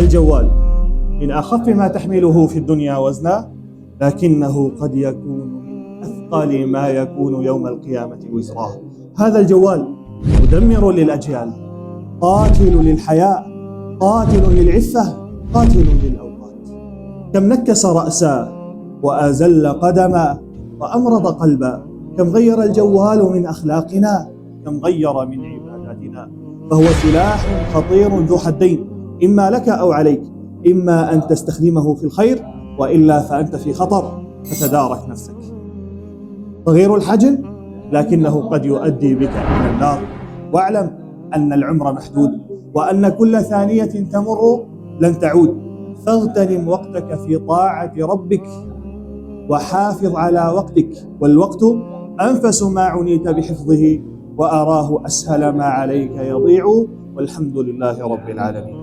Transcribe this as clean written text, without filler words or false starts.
الجوال من أخف ما تحمله في الدنيا وزنا، لكنه قد يكون من أثقل ما يكون يوم القيامة وزراه. هذا الجوال مدمر للأجيال، قاتل للحياة، قاتل للعفة، قاتل للأوقات. كم نكس رأسا وأزل قدما وأمرض قلبا، كم غير الجوال من أخلاقنا، كم غير من عباداتنا. فهو سلاح خطير ذو حدين، إما لك أو عليك، إما أن تستخدمه في الخير وإلا فأنت في خطر، فتدارك نفسك. صغير الحجم لكنه قد يؤدي بك إلى النار. واعلم أن العمر محدود، وأن كل ثانية تمر لن تعود، فاغتنم وقتك في طاعة ربك وحافظ على وقتك، والوقت أنفس ما عنيت بحفظه، وأراه أسهل ما عليك يضيع، والحمد لله رب العالمين.